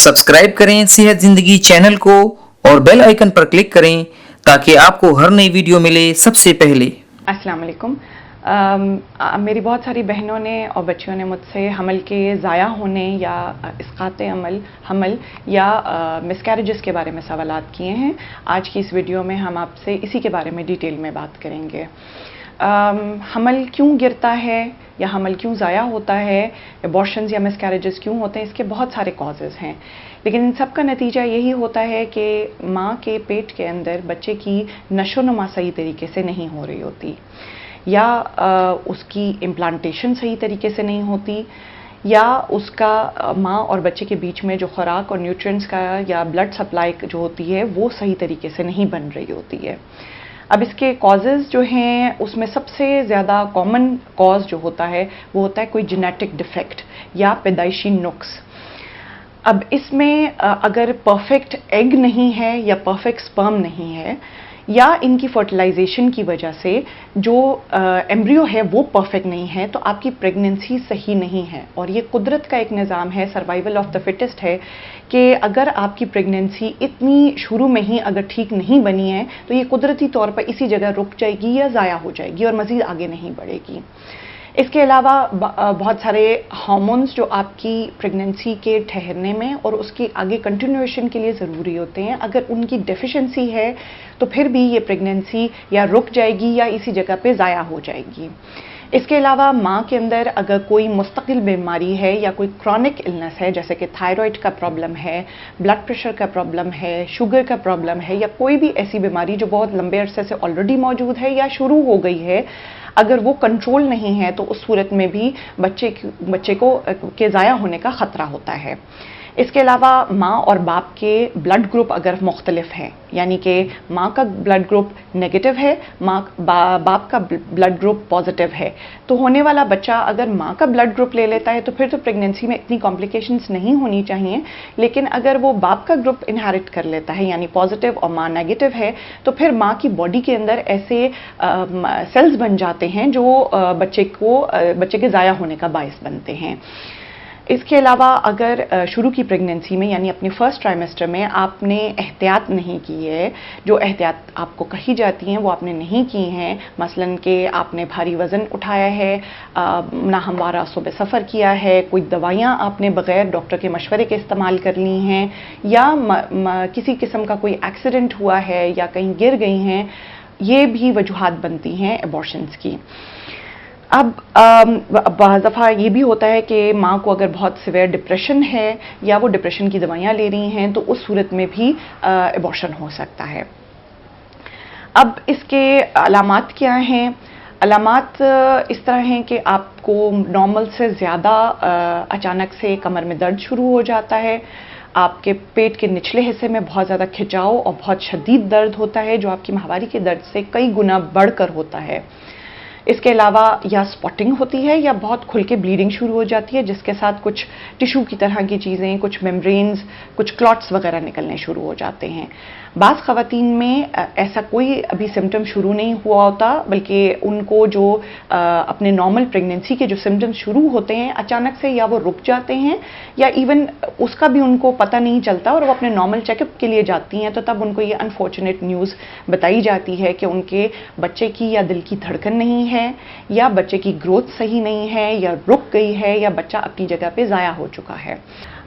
Subscribe करें सेहत जिंदगी चैनल को और बेल आइकन पर क्लिक करें ताकि आपको हर नई वीडियो मिले सबसे पहले। अस्सलाम वालेकुम। मेरी बहुत सारी बहनों ने और बच्चियों ने मुझसे हमल के ज़ाया होने या इसक़ाते हमल या मिसकैरेजेस के बारे में सवालात किए हैं। आज की इस वीडियो में हम आपसे इसी के बारे में डिटेल में बात करेंगे। हमल क्यों गिरता है या हमल क्यों ज़ाया होता है, एबॉर्शंस या मिसकैरेजेस क्यों होते हैं, इसके बहुत सारे कॉजेज़ हैं, लेकिन इन सब का नतीजा यही होता है कि माँ के पेट के अंदर बच्चे की नशोनुमा सही तरीके से नहीं हो रही होती, या उसकी इम्प्लांटेशन सही तरीके से नहीं होती, या उसका माँ और बच्चे के बीच में जो खुराक और न्यूट्रिएंट्स का या ब्लड सप्लाई जो होती है वो सही तरीके से नहीं बन रही होती है। अब इसके कॉजेज़ जो हैं उसमें सबसे ज़्यादा कॉमन कॉज जो होता है वो होता है कोई जेनेटिक डिफेक्ट या पैदाइशी नुक्स। अब इसमें अगर परफेक्ट एग नहीं है या परफेक्ट स्पर्म नहीं है या इनकी फर्टिलाइजेशन की वजह से जो एम्ब्रियो है वो परफेक्ट नहीं है तो आपकी प्रेगनेंसी सही नहीं है। और ये कुदरत का एक निज़ाम है, सर्वाइवल ऑफ द फिटेस्ट है, कि अगर आपकी प्रेगनेंसी इतनी शुरू में ही अगर ठीक नहीं बनी है तो ये कुदरती तौर पर इसी जगह रुक जाएगी या ज़ाया हो जाएगी और मज़ीद आगे नहीं बढ़ेगी। इसके अलावा बहुत सारे हार्मोन्स जो आपकी प्रेगनेंसी के ठहरने में और उसकी आगे कंटिन्यूएशन के लिए ज़रूरी होते हैं, अगर उनकी डेफिशिएंसी है तो फिर भी ये प्रेगनेंसी या रुक जाएगी या इसी जगह पे ज़ाया हो जाएगी। इसके अलावा माँ के अंदर अगर कोई मुस्तकिल बीमारी है या कोई क्रॉनिक इलनेस है, जैसे कि थायराइड का प्रॉब्लम है, ब्लड प्रेशर का प्रॉब्लम है, शुगर का प्रॉब्लम है, या कोई भी ऐसी बीमारी जो बहुत लंबे अरसे से ऑलरेडी मौजूद है या शुरू हो गई है, अगर वो कंट्रोल नहीं है तो उस सूरत में भी बच्चे को के ज़ाया होने का ख़तरा होता है। इसके अलावा माँ और बाप के ब्लड ग्रुप अगर मुख्तलिफ हैं, यानी कि माँ का ब्लड ग्रुप नेगेटिव है, बाप का ब्लड ग्रुप पॉजिटिव है, तो होने वाला बच्चा अगर माँ का ब्लड ग्रुप ले लेता है तो फिर तो प्रेगनेंसी में इतनी कॉम्प्लिकेशंस नहीं होनी चाहिए, लेकिन अगर वो बाप का ग्रुप इनहेरिट कर लेता है यानी पॉजिटिव और माँ नेगेटिव है तो फिर माँ की बॉडी के अंदर ऐसे सेल्स बन जाते हैं जो बच्चे के ज़ाया होने का बायस बनते हैं। इसके अलावा अगर शुरू की प्रेगनेंसी में यानी अपने फर्स्ट ट्राइमेस्टर में आपने एहतियात नहीं की है, जो एहतियात आपको कही जाती हैं वो आपने नहीं की हैं, मसलन कि आपने भारी वज़न उठाया है, नाहमवारा सुबह सफ़र किया है, कोई दवाइयाँ आपने बग़ैर डॉक्टर के मशवरे के इस्तेमाल कर ली हैं, या किसी किस्म का कोई एक्सीडेंट हुआ है या कहीं गिर गई हैं, ये भी वजूहात बनती हैं एबॉर्शंस की। अब बहुत दफ़ा ये भी होता है कि माँ को अगर बहुत सिवियर डिप्रेशन है या वो डिप्रेशन की दवाइयाँ ले रही हैं तो उस सूरत में भी एबॉर्शन हो सकता है। अब इसके अलामात क्या हैं? अलामात इस तरह हैं कि आपको नॉर्मल से ज़्यादा अचानक से कमर में दर्द शुरू हो जाता है, आपके पेट के निचले हिस्से में बहुत ज़्यादा खिंचाव और बहुत शदीद दर्द होता है जो आपकी माहवारी के दर्द से कई गुना बढ़कर होता है। इसके अलावा या स्पॉटिंग होती है या बहुत खुल के ब्लीडिंग शुरू हो जाती है, जिसके साथ कुछ टिश्यू की तरह की चीज़ें, कुछ मेम्ब्रेन्स, कुछ क्लॉट्स वगैरह निकलने शुरू हो जाते हैं। बाज़ ख़वातीन में ऐसा कोई अभी सिम्टम शुरू नहीं हुआ होता, बल्कि उनको जो अपने नॉर्मल प्रेगनेंसी के जो सिम्टम्स शुरू होते हैं अचानक से या वो रुक जाते हैं या इवन उसका भी उनको पता नहीं चलता और वो अपने नॉर्मल चेकअप के लिए जाती हैं, तो तब उनको ये अनफॉर्चुनेट न्यूज़ बताई जाती है कि उनके बच्चे की या दिल की धड़कन नहीं है, या बच्चे की ग्रोथ सही नहीं है, या रुक गई है, या बच्चा अपनी जगह पे ज़ाया हो चुका है।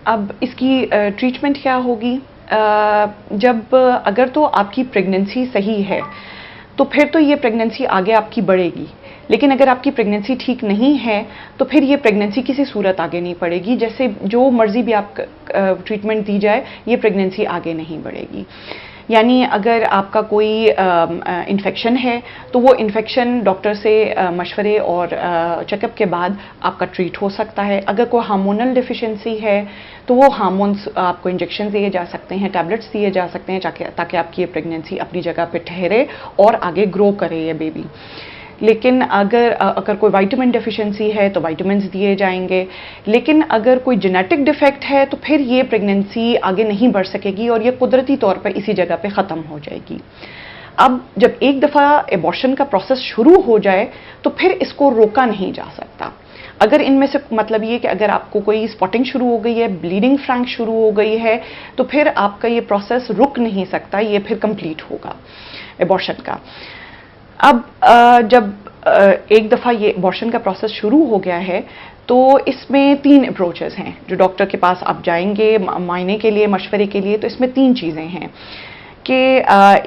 अब इसकी ट्रीटमेंट क्या होगी? जब अगर तो आपकी प्रेगनेंसी सही है तो फिर तो ये प्रेगनेंसी आगे आपकी बढ़ेगी, लेकिन अगर आपकी प्रेगनेंसी ठीक नहीं है तो फिर ये प्रेगनेंसी किसी सूरत आगे नहीं बढ़ेगी, जैसे जो मर्जी भी आप ट्रीटमेंट दी जाए ये प्रेगनेंसी आगे नहीं बढ़ेगी। यानी अगर आपका कोई इन्फेक्शन है तो वो इन्फेक्शन डॉक्टर से मशवरे और चेकअप के बाद आपका ट्रीट हो सकता है। अगर कोई हार्मोनल डिफिशिएंसी है तो वो हार्मोन्स आपको इंजेक्शन दिए जा सकते हैं, टैबलेट्स दिए जा सकते हैं ताकि आपकी ये प्रेगनेंसी अपनी जगह पे ठहरे और आगे ग्रो करे ये बेबी। लेकिन अगर कोई विटामिन डेफिशिएंसी है तो विटामिन्स दिए जाएंगे, लेकिन अगर कोई जेनेटिक डिफेक्ट है तो फिर ये प्रेगनेंसी आगे नहीं बढ़ सकेगी और ये कुदरती तौर पर इसी जगह पे ख़त्म हो जाएगी। अब जब एक दफ़ा एबॉर्शन का प्रोसेस शुरू हो जाए तो फिर इसको रोका नहीं जा सकता। अगर इनमें से मतलब ये कि अगर आपको कोई स्पॉटिंग शुरू हो गई है, ब्लीडिंग फ्रैंक शुरू हो गई है, तो फिर आपका ये प्रोसेस रुक नहीं सकता, ये फिर कंप्लीट होगा एबॉर्शन का। अब जब एक दफ़ा ये एबॉर्शन का प्रोसेस शुरू हो गया है, तो इसमें 3 अप्रोचेस हैं जो डॉक्टर के पास आप जाएंगे मायने के लिए, मशवरे के लिए। तो इसमें 3 चीज़ें हैं कि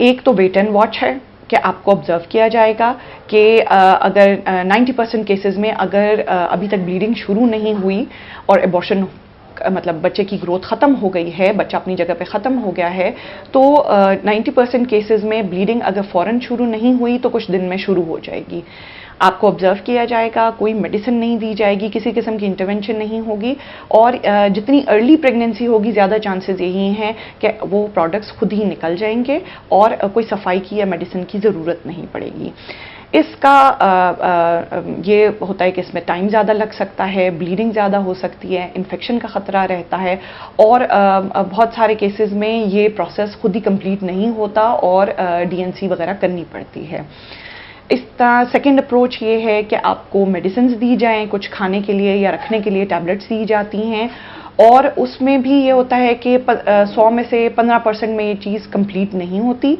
एक तो वेट एंड वॉच है कि आपको ऑब्जर्व किया जाएगा कि अगर 90% केसेस में अगर अभी तक ब्लीडिंग शुरू नहीं हुई और एबॉर्शन मतलब बच्चे की ग्रोथ ख़त्म हो गई है, बच्चा अपनी जगह पे ख़त्म हो गया है, तो 90% केसेस में ब्लीडिंग अगर फ़ौरन शुरू नहीं हुई तो कुछ दिन में शुरू हो जाएगी। आपको ऑब्जर्व किया जाएगा, कोई मेडिसिन नहीं दी जाएगी, किसी किस्म की इंटरवेंशन नहीं होगी, और जितनी अर्ली प्रेगनेंसी होगी ज़्यादा चांसेस यही हैं कि वो प्रोडक्ट्स खुद ही निकल जाएंगे और कोई सफाई की या मेडिसिन की ज़रूरत नहीं पड़ेगी। इसका ये होता है कि इसमें टाइम ज़्यादा लग सकता है, ब्लीडिंग ज़्यादा हो सकती है, इन्फेक्शन का ख़तरा रहता है, और बहुत सारे केसेस में ये प्रोसेस खुद ही कंप्लीट नहीं होता और डीएनसी वगैरह करनी पड़ती है। इसका सेकेंड अप्रोच ये है कि आपको मेडिसिन दी जाएं, कुछ खाने के लिए या रखने के लिए टैबलेट्स दी जाती हैं, और उसमें भी ये होता है कि 100 में से 15% में ये चीज़ कंप्लीट नहीं होती,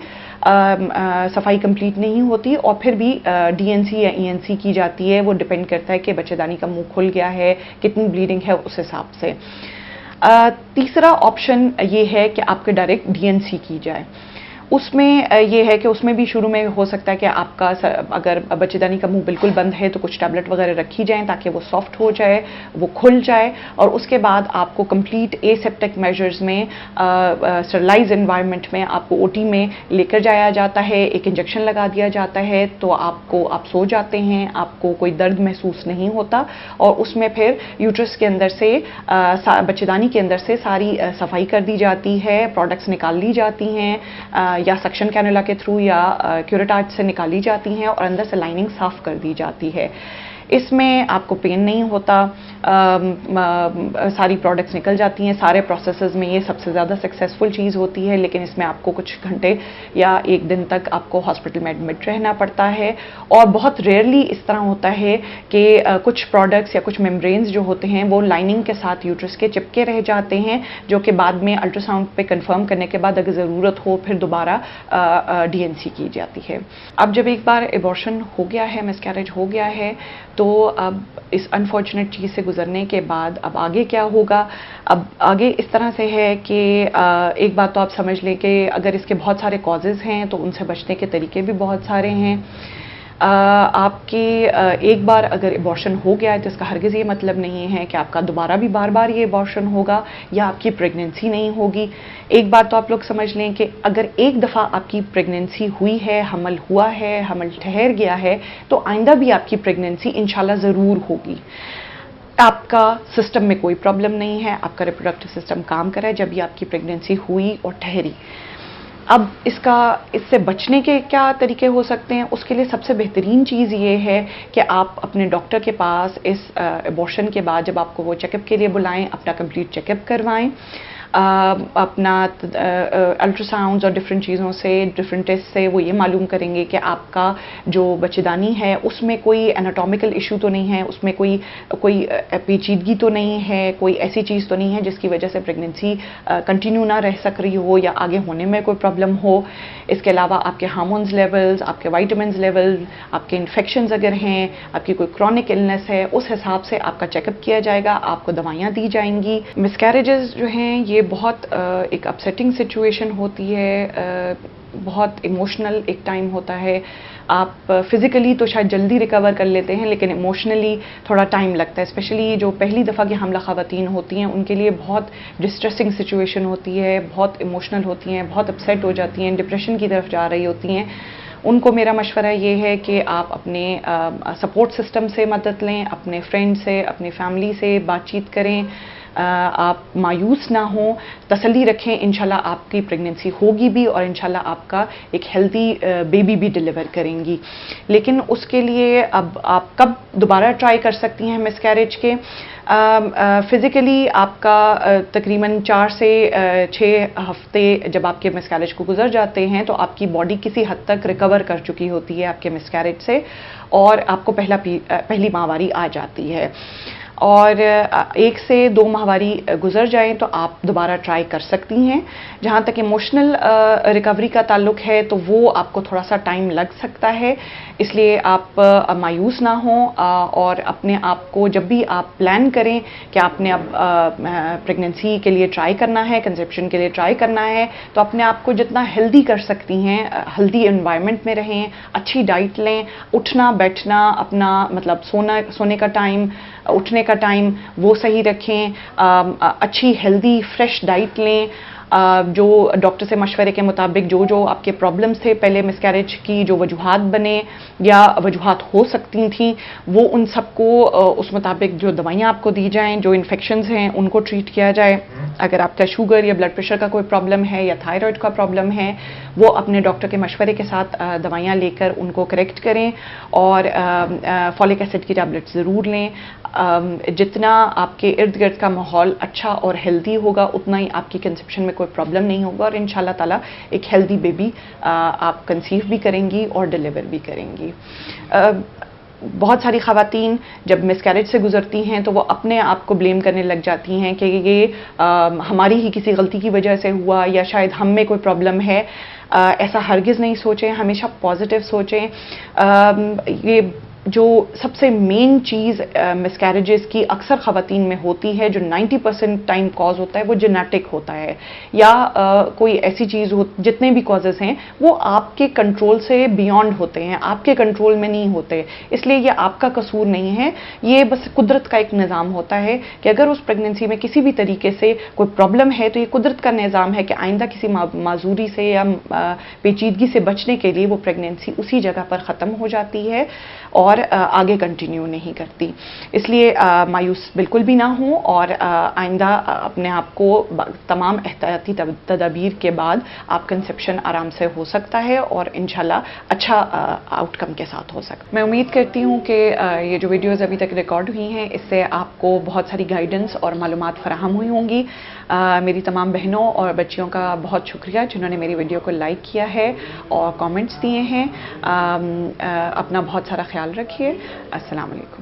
सफाई कंप्लीट नहीं होती, और फिर भी डीएनसी या ईएनसी की जाती है। वो डिपेंड करता है कि बच्चेदानी का मुंह खुल गया है, कितनी ब्लीडिंग है, उस हिसाब से। तीसरा ऑप्शन ये है कि आपके डायरेक्ट डीएनसी की जाए। उसमें ये है कि उसमें भी शुरू में हो सकता है कि आपका अगर बच्चेदानी का मुंह बिल्कुल बंद है तो कुछ टैबलेट वगैरह रखी जाएं ताकि वो सॉफ्ट हो जाए, वो खुल जाए, और उसके बाद आपको कंप्लीट एसेप्टिक मेजर्स में स्टरलाइज एनवायरनमेंट में आपको ओटी में लेकर जाया जाता है, एक इंजेक्शन लगा दिया जाता है, तो आप सो जाते हैं, आपको कोई दर्द महसूस नहीं होता, और उसमें फिर यूट्रस के अंदर से बच्चेदानी के अंदर से सारी सफाई कर दी जाती है, प्रोडक्ट्स निकाल ली जाती हैं, या सक्शन कैनुला के थ्रू या क्यूरेटाज से निकाली जाती हैं, और अंदर से लाइनिंग साफ कर दी जाती है। इसमें आपको पेन नहीं होता, सारी प्रोडक्ट्स निकल जाती हैं। सारे प्रोसेसेस में ये सबसे ज़्यादा सक्सेसफुल चीज़ होती है, लेकिन इसमें आपको कुछ घंटे या एक दिन तक आपको हॉस्पिटल में एडमिट रहना पड़ता है, और बहुत रेयरली इस तरह होता है कि कुछ प्रोडक्ट्स या कुछ मेम्ब्रेन्स जो होते हैं वो लाइनिंग के साथ यूट्रस के चिपके रह जाते हैं, जो कि बाद में अल्ट्रासाउंड पे कंफर्म करने के बाद अगर ज़रूरत हो फिर दोबारा डीएनसी की जाती है। अब जब एक बार एबॉर्शन हो गया है, मिसकैरेज हो गया है, तो अब इस अनफॉर्चुनेट चीज़ से गुजरने के बाद अब आगे क्या होगा? अब आगे इस तरह से है कि एक बात तो आप समझ लें कि अगर इसके बहुत सारे कॉजेज़ हैं तो उनसे बचने के तरीके भी बहुत सारे हैं। आपकी एक बार अगर एबॉर्शन हो गया है तो इसका हरगिज़ ये मतलब नहीं है कि आपका दोबारा भी बार बार ये एबॉर्शन होगा या आपकी प्रेगनेंसी नहीं होगी। एक बात तो आप लोग समझ लें कि अगर एक दफ़ा आपकी प्रेगनेंसी हुई है, हमल हुआ है, हमल ठहर गया है, तो आइंदा भी आपकी प्रेगनेंसी इंशाल्लाह ज़रूर होगी। आपका सिस्टम में कोई प्रॉब्लम नहीं है, आपका रिप्रोडक्टिव सिस्टम काम कर रहा है जब भी आपकी प्रेगनेंसी हुई और ठहरी। अब इससे बचने के क्या तरीके हो सकते हैं? उसके लिए सबसे बेहतरीन चीज़ ये है कि आप अपने डॉक्टर के पास इस एबॉर्शन के बाद जब आपको वो चेकअप के लिए बुलाएं, अपना कंप्लीट चेकअप करवाएं, अपना अल्ट्रासाउंड्स और डिफरेंट चीज़ों से, डिफरेंट टेस्ट से वो ये मालूम करेंगे कि आपका जो बच्चेदानी है उसमें कोई एनाटॉमिकल इशू तो नहीं है, उसमें कोई पेचीदगी तो नहीं है, कोई ऐसी चीज़ तो नहीं है जिसकी वजह से प्रेगनेंसी कंटिन्यू ना रह सक रही हो या आगे होने में कोई प्रॉब्लम हो। इसके अलावा आपके हार्मोन्स लेवल्स, आपके वाइटामिन लेवल्स, आपके इन्फेक्शंस अगर हैं, आपकी कोई क्रॉनिक इलनेस है, उस हिसाब से आपका चेकअप किया जाएगा, आपको दवाइयाँ दी जाएंगी। मिसकैरेजेस जो हैं ये बहुत एक अपसेटिंग सिचुएशन होती है, बहुत इमोशनल एक टाइम होता है। आप फिज़िकली तो शायद जल्दी रिकवर कर लेते हैं, लेकिन इमोशनली थोड़ा टाइम लगता है। स्पेशली जो पहली दफ़ा की हमला ख़वातीन होती हैं उनके लिए बहुत डिस्ट्रेसिंग सिचुएशन होती है, बहुत इमोशनल होती हैं, बहुत अपसेट हो जाती हैं, डिप्रेशन की तरफ जा रही होती हैं। उनको मेरा मशवरा ये है कि आप अपने सपोर्ट सिस्टम से मदद लें, अपने फ्रेंड से, अपनी फैमिली से बातचीत करें, आप मायूस ना हो, तसल्ली रखें, इंशाल्लाह आपकी प्रेगनेंसी होगी भी और इंशाल्लाह आपका एक हेल्दी बेबी भी डिलीवर करेंगी। लेकिन उसके लिए अब आप कब दोबारा ट्राई कर सकती हैं मिसकैरेज के? फिज़िकली आपका तकरीबन 4 से 6 हफ्ते जब आपके मिसकैरेज को गुजर जाते हैं तो आपकी बॉडी किसी हद तक रिकवर कर चुकी होती है आपके मिसकैरेज से और आपको पहली माहवारी आ जाती है। और 1 से 2 माहवारी गुजर जाएं तो आप दोबारा ट्राई कर सकती हैं। जहाँ तक इमोशनल रिकवरी का ताल्लुक है तो वो आपको थोड़ा सा टाइम लग सकता है, इसलिए आप मायूस ना हों और अपने आप को जब भी आप प्लान करें कि आपने अब प्रेगनेंसी के लिए ट्राई करना है, कंसेप्शन के लिए ट्राई करना है, तो अपने आप को जितना हेल्दी कर सकती हैं, हेल्दी एनवायरनमेंट में रहें, अच्छी डाइट लें, उठना बैठना अपना मतलब सोने का टाइम, उठने का टाइम वो सही रखें, अच्छी हेल्दी फ्रेश डाइट लें, जो डॉक्टर से मशवरे के मुताबिक जो आपके प्रॉब्लम्स थे पहले मिसकैरेज की, जो वजूहात बने या वजूहात हो सकती थी, वो उन सबको उस मुताबिक जो दवाइयाँ आपको दी जाएं, जो इन्फेक्शंस हैं उनको ट्रीट किया जाए। अगर आपका शुगर या ब्लड प्रेशर का कोई प्रॉब्लम है या थायराइड का प्रॉब्लम है, वो अपने डॉक्टर के मशवरे के साथ दवाइयाँ लेकर उनको करेक्ट करें और फॉलिक एसिड की टैबलेट ज़रूर लें। जितना आपके इर्द गिर्द का माहौल अच्छा और हेल्दी होगा उतना ही आपकी कंसेप्शन में कोई प्रॉब्लम नहीं होगा और इंशाल्लाह ताला एक हेल्दी बेबी आप कंसीव भी करेंगी और डिलीवर भी करेंगी। बहुत सारी ख़वातीन जब मिसकैरेज से गुजरती हैं तो वो अपने आप को ब्लेम करने लग जाती हैं कि ये हमारी ही किसी गलती की वजह से हुआ या शायद हम में कोई प्रॉब्लम है। ऐसा हरगिज़ नहीं सोचें, हमेशा पॉजिटिव सोचें। ये जो सबसे मेन चीज़ मिसकैरेजेस की अक्सर ख़वातीन में होती है, जो 90% टाइम कॉज होता है, वो जेनेटिक होता है या कोई ऐसी चीज़ हो, जितने भी कॉजेज़ हैं वो आपके कंट्रोल से बियॉन्ड होते हैं, आपके कंट्रोल में नहीं होते, इसलिए ये आपका कसूर नहीं है, ये बस कुदरत का एक निज़ाम होता है कि अगर उस प्रेगनेंसी में किसी भी तरीके से कोई प्रॉब्लम है तो ये कुदरत का निज़ाम है कि आइंदा किसी माजूरी से या पेचीदगी से बचने के लिए वो प्रेगनेंसी उसी जगह पर ख़त्म हो जाती है और आगे कंटिन्यू नहीं करती। इसलिए मायूस बिल्कुल भी ना हो और आइंदा अपने आप को तमाम एहतियाती तदाबीर के बाद आप कंसेप्शन आराम से हो सकता है और इंशाल्लाह अच्छा आउटकम के साथ हो सकता है। मैं उम्मीद करती हूँ कि ये जो वीडियोज़ अभी तक रिकॉर्ड हुई हैं इससे आपको बहुत सारी गाइडेंस और मालूमात फराहम हुई होंगी। मेरी तमाम बहनों और बच्चियों का बहुत शुक्रिया जिन्होंने मेरी वीडियो को लाइक किया है और कमेंट्स दिए हैं। अपना बहुत सारा ख्याल रखिए। अस्सलाम वालेकुम।